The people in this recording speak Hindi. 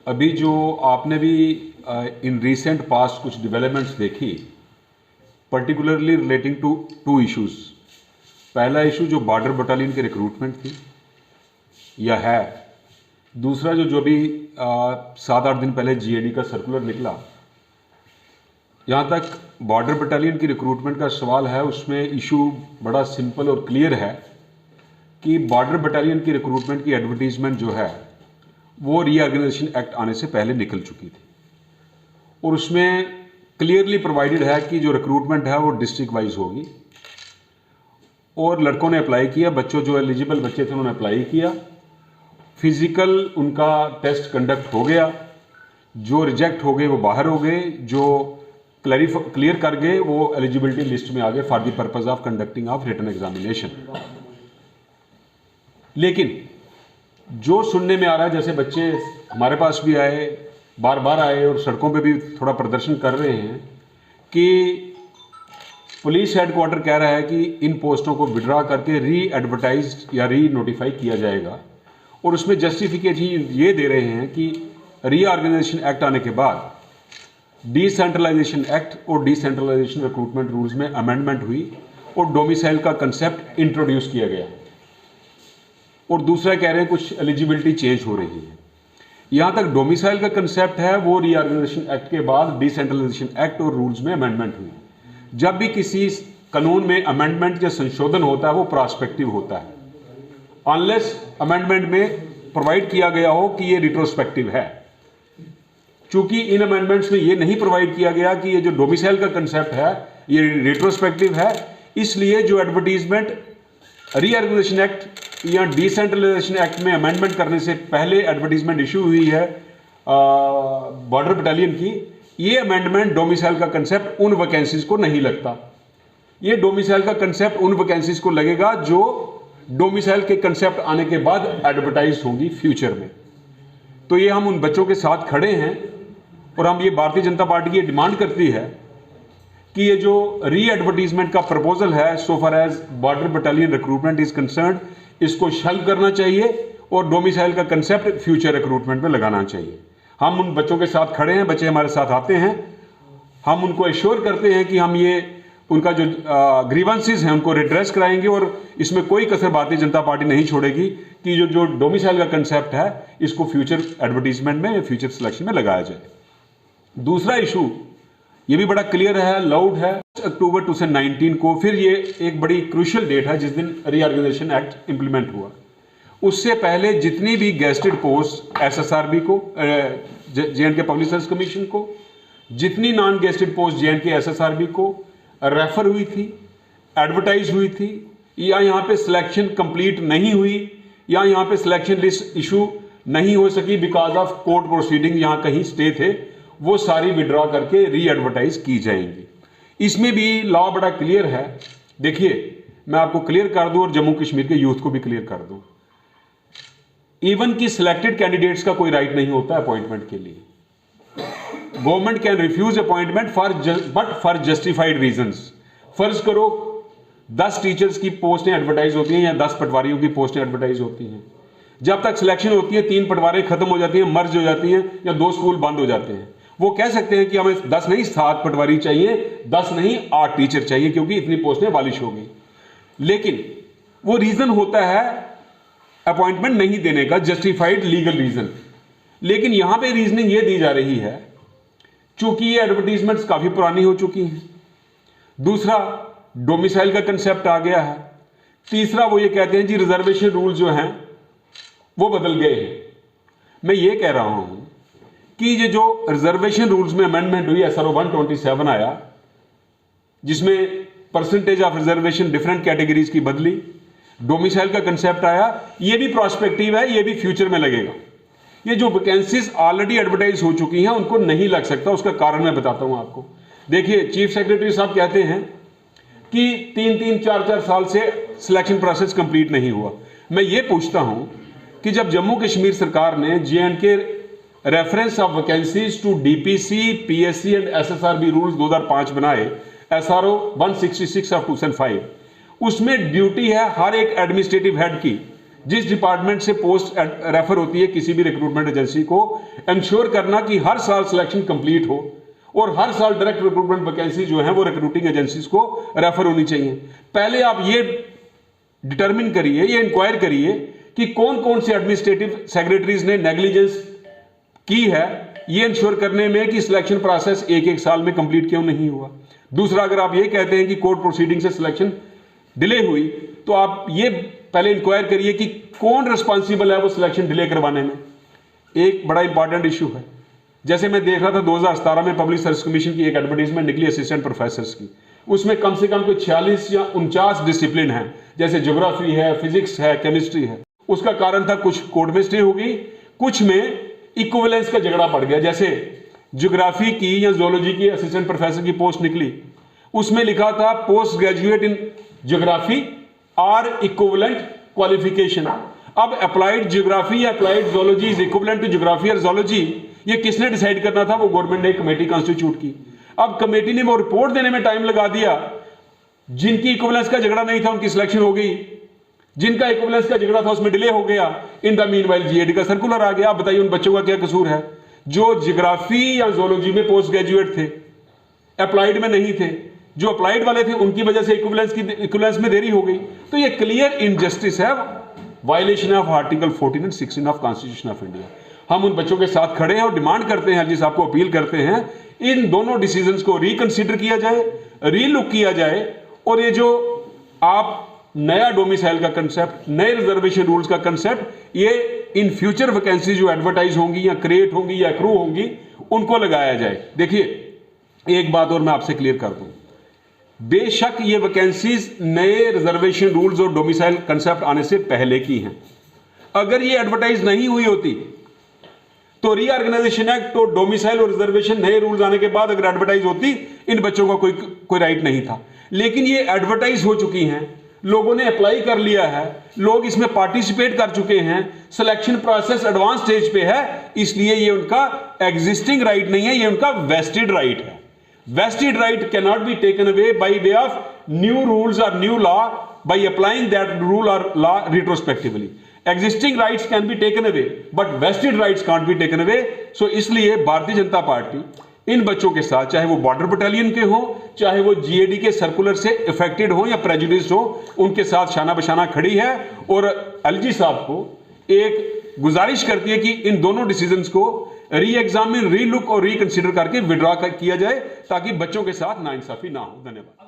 अभी जो आपने भी इन रिसेंट पास्ट कुछ डेवलपमेंट्स देखी, particularly relating to two issues. पहला इशू जो बॉर्डर बटालियन की रिक्रूटमेंट थी या है, दूसरा जो अभी 7-8 दिन पहले जीएडी का सर्कुलर निकला। यहाँ तक बॉर्डर बटालियन की रिक्रूटमेंट का सवाल है, उसमें इशू बड़ा सिंपल और क्लियर है कि बॉर्डर बटालियन की रिक्रूटमेंट की एडवर्टीजमेंट जो है वो रीऑर्गेनाइजेशन एक्ट आने से पहले निकल चुकी थी और उसमें क्लियरली प्रोवाइडेड है कि जो रिक्रूटमेंट है वो डिस्ट्रिक्ट वाइज होगी। और लड़कों ने अप्लाई किया, बच्चों जो एलिजिबल बच्चे थे उन्होंने अप्लाई किया, फिजिकल उनका टेस्ट कंडक्ट हो गया, जो रिजेक्ट हो गए वो बाहर हो गए, जो क्लियर कर गए वो एलिजिबिलिटी लिस्ट में आ गए for the purpose of conducting of written examination. लेकिन जो सुनने में आ रहा है, जैसे बच्चे हमारे पास भी आए, बार बार आए और सड़कों पे भी थोड़ा प्रदर्शन कर रहे हैं कि पुलिस हेडक्वार्टर कह रहा है कि इन पोस्टों को विड्रॉ करके री एडवर्टाइज्ड या री नोटिफाई किया जाएगा। और उसमें जस्टिफिकेशन ये दे रहे हैं कि रीऑर्गेनाइजेशन एक्ट आने के बाद डिसेंट्रलाइजेशन एक्ट और डिसेंट्रलाइजेशन रिक्रूटमेंट रूल्स में अमेंडमेंट हुई और डोमिसाइल का कंसेप्ट इंट्रोड्यूस किया गया। और दूसरा कह रहे हैं कुछ एलिजिबिलिटी चेंज हो रही है। यहां तक डोमिसाइल का कंसेप्ट है वो रीऑर्गेनाइजेशन एक्ट के बाद डिसेंट्रलाइजेशन एक्ट और रूल्स में अमेंडमेंट हुई। जब भी किसी कानून में अमेंडमेंट या संशोधन होता है वो प्रोस्पेक्टिव होता है, अनलेस अमेंडमेंट में प्रोवाइड किया गया हो कि ये रिट्रोस्पेक्टिव है। चूंकि इन अमेंडमेंट्स में ये नहीं प्रोवाइड किया गया कि ये जो डोमिसाइल का कंसेप्ट है ये रिट्रोस्पेक्टिव है, इसलिए जो एडवर्टीजमेंट रीऑर्गेनाइजेशन एक्ट या डिसेंट्रलाइजेशन एक्ट में अमेंडमेंट करने से पहले एडवर्टीजमेंट इशू हुई है बॉर्डर बटालियन की, ये अमेंडमेंट डोमिसाइल का कंसेप्ट उन वैकेंसीज को नहीं लगता। ये डोमिसाइल का कंसेप्ट उन वैकेंसीज को लगेगा जो डोमिसाइल के कंसेप्ट आने के बाद एडवर्टाइज होंगी फ्यूचर में। तो ये हम उन बच्चों के साथ खड़े हैं और हम ये भारतीय जनता पार्टी की डिमांड करती है कि ये जो री एडवर्टीजमेंट का प्रपोजल है so far as border battalion recruitment is concerned, इसको शेल्व करना चाहिए और डोमिसाइल का कंसेप्ट फ्यूचर रिक्रूटमेंट में लगाना चाहिए। हम उन बच्चों के साथ खड़े हैं, बच्चे हमारे साथ आते हैं, हम उनको एश्योर करते हैं कि हम ये उनका जो ग्रीवेंसेस हैं उनको रिड्रेस कराएंगे और इसमें कोई कसर भारतीय जनता पार्टी नहीं छोड़ेगी कि जो डोमिसाइल का कंसेप्ट है इसको फ्यूचर एडवर्टीजमेंट में, फ्यूचर सिलेक्शन में लगाया जाए। दूसरा इशू ये भी बड़ा क्लियर है, लाउड है, अक्टूबर 2019 को फिर ये एक बड़ी क्रूशियल डेट है जिस दिन रीऑर्गेनाइजेशन एक्ट इंप्लीमेंट हुआ। उससे पहले जितनी भी गेस्टेड पोस्ट एसएसआरबी को, जेएंडके पब्लिक सर्विस कमीशन को, जितनी नॉन गेस्टेड पोस्ट जेएंडके एसएसआरबी को रेफर हुई थी, एडवर्टाइज हुई थी, या यहाँ पे सिलेक्शन कंप्लीट नहीं हुई, या यहाँ पे सिलेक्शन लिस्ट इशू नहीं हो सकी बिकॉज ऑफ कोर्ट प्रोसीडिंग, यहाँ कहीं स्टे थे, वो सारी विड्रॉ करके री एडवर्टाइज की जाएंगी। इसमें भी लॉ बड़ा क्लियर है। देखिए, मैं आपको क्लियर कर दूं और जम्मू कश्मीर के यूथ को भी क्लियर कर दूं, इवन कि सिलेक्टेड कैंडिडेट्स का कोई राइट नहीं होता अपॉइंटमेंट के लिए। Government can refuse appointment for justified reasons. फर्ज करो 10 टीचर्स की पोस्टें एडवर्टाइज होती हैं या 10 पटवारियों की पोस्टें एडवर्टाइज होती हैं। जब तक सिलेक्शन होती है 3 पटवारी खत्म हो जाती हैं, मर्ज हो जाती हैं, या 2 स्कूल बंद हो जाते हैं। वो कह सकते हैं कि हमें 10 नहीं 7 पटवारी चाहिए, 10 नहीं 8 टीचर चाहिए क्योंकि इतनी पोस्टें बालिश होगी। लेकिन वो रीजन होता है अपॉइंटमेंट नहीं देने का, जस्टिफाइड लीगल रीजन। लेकिन यहां पे रीजनिंग ये दी जा रही है चूंकि ये एडवर्टीजमेंट्स काफी पुरानी हो चुकी हैं। दूसरा, डोमिसाइल का कंसेप्ट आ गया है। तीसरा, वो ये कहते हैं जी रिजर्वेशन रूल जो हैं वो बदल गए हैं। मैं ये कह रहा हूं कि ये जो रिजर्वेशन रूल्स में अमेंडमेंट हुई, SRO 127 आया जिसमें percentage of reservation different categories की बदली, डोमिसाइल का कंसेप्ट आया, ये भी प्रोस्पेक्टिव है, ये भी फ्यूचर में लगेगा। ये जो वैकेंसीज ऑलरेडी एडवर्टाइज हो चुकी हैं उनको नहीं लग सकता, उसका कारण मैं बताता हूं आपको। देखिए, चीफ सेक्रेटरी साहब कहते हैं कि 3-3, 4-4 साल से सिलेक्शन प्रोसेस कंप्लीट नहीं हुआ। मैं ये पूछता हूं कि जब जम्मू कश्मीर सरकार ने JNK reference of vacancies to DPC, PSC and SSRB rules 2005 बनाए, SRO 166 ऑफ 2005, उसमें ड्यूटी है हर एक एडमिनिस्ट्रेटिव हेड की जिस डिपार्टमेंट से पोस्ट रेफर होती है किसी भी रिक्रूटमेंट एजेंसी को, इंश्योर करना कि हर साल सिलेक्शन कंप्लीट हो और हर साल डायरेक्ट रिक्रूटमेंट वैकेंसी जो है वो रिक्रूटिंग एजेंसीज को रेफर होनी चाहिए। पहले आप ये डिटरमिन करिए, ये इंक्वायर करिए कि कौन कौन से एडमिनिस्ट्रेटिव सेक्रेटरीज ने नेग्लिजेंस की है ये इंश्योर करने में कि सिलेक्शन प्रोसेस एक एक साल में कंप्लीट क्यों नहीं हुआ। दूसरा, अगर आप ये कहते हैं कि कोर्ट प्रोसीडिंग से सिलेक्शन डिले हुई, तो आप ये पहले इंक्वायर करिए कि कौन रिस्पॉन्सिबल है वो सिलेक्शन डिले करवाने में। एक बड़ा इंपॉर्टेंट इशू है, जैसे मैं देख रहा था 2017 में पब्लिक सर्विस कमीशन की एक एडवर्टीजमेंट निकली असिस्टेंट प्रोफेसर्स की, उसमें कम से कम कोई 46 या 49 डिसिप्लिन है, जैसे ज्योग्राफी है, फिजिक्स है, केमिस्ट्री है। उसका कारण था कुछ कोर्ट में स्टे हो गई, कुछ में इक्विवेलेंस का झगड़ा पड़ गया। जैसे ज्योग्राफी की या जोलॉजी की असिस्टेंट प्रोफेसर की पोस्ट निकली, उसमें लिखा था post graduate in geography or equivalent qualification. अब अप्लाइड ज्योग्राफी या applied zoology is equivalent to geography और जोलॉजी, ये किसने डिसाइड करना था? वो गवर्नमेंट ने एक कमेटी कॉन्स्टिट्यूट की। अब कमेटी ने वो रिपोर्ट देने में टाइम लगा दिया, जिनकी इक्विवेलेंस का झगड़ा नहीं था उनकी सिलेक्शन हो गई, जिनका इक्विवेलेंस का झगड़ा था उसमें डिले हो गया। इन द मीनवाइल जीएडी का सर्कुलर आ गया। आप बताइए उन बच्चों का क्या कसूर है जो ज्योग्राफी या जोलॉजी में पोस्ट ग्रेजुएट थे, अप्लाइड में नहीं थे? जो अप्लाइड वाले थे उनकी वजह से इक्विवेलेंस में देरी हो गई। तो ये क्लियर इनजस्टिस है, violation of article 14 and 16 of constitution of India. हम उन बच्चों के साथ खड़े हैं और डिमांड करते हैं, जिस आपको अपील करते हैं, इन दोनों डिसीजंस को रिकंसीडर किया जाए, रीलुक किया जाए, और ये जो आप नया डोमिसाइल का कंसेप्ट, नए रिजर्वेशन रूल्स का कंसेप्ट, ये इन फ्यूचर वैकेंसी जो एडवर्टाइज होंगी या क्रिएट होंगी या एक्रू होंगी उनको लगाया जाए। देखिए, एक बात और मैं आपसे क्लियर कर दूं, बेशक ये वैकेंसीज नए रिजर्वेशन रूल्स और डोमिसाइल कंसेप्ट आने से पहले की हैं। अगर ये एडवर्टाइज नहीं हुई होती तो रीऑर्गेनाइजेशन एक्ट और डोमिसाइल और रिजर्वेशन नए रूल्स आने के बाद अगर एडवर्टाइज होती, इन बच्चों का कोई राइट नहीं था। लेकिन ये एडवर्टाइज हो चुकी हैं, लोगों ने अप्लाई कर लिया है, लोग इसमें पार्टिसिपेट कर चुके हैं, सिलेक्शन प्रोसेस एडवांस स्टेज पे है, इसलिए ये उनका एग्जिस्टिंग राइट नहीं है, ये उनका वेस्टेड राइट है। Vested right can not be taken away by way of new rules और new law by applying that rule और law retrospectively. Existing rights can be taken away but vested rights can't be taken away. So इसलिए भारतीय जनता पार्टी इन बच्चों के साथ, चाहे वो बॉर्डर बटालियन के हो, चाहे वो जीएडी के सर्कुलर से इफेक्टेड हो या प्रेजुडिस्ड हो, उनके साथ शाना बशाना खड़ी है और एलजी साहब को एक गुजारिश करती है कि इन दोनों डिसीजंस को री एग्जामिन, री लुक और रिकंसिडर करके विड्रॉ किया जाए, ताकि बच्चों के साथ नाइंसाफी ना हो। धन्यवाद।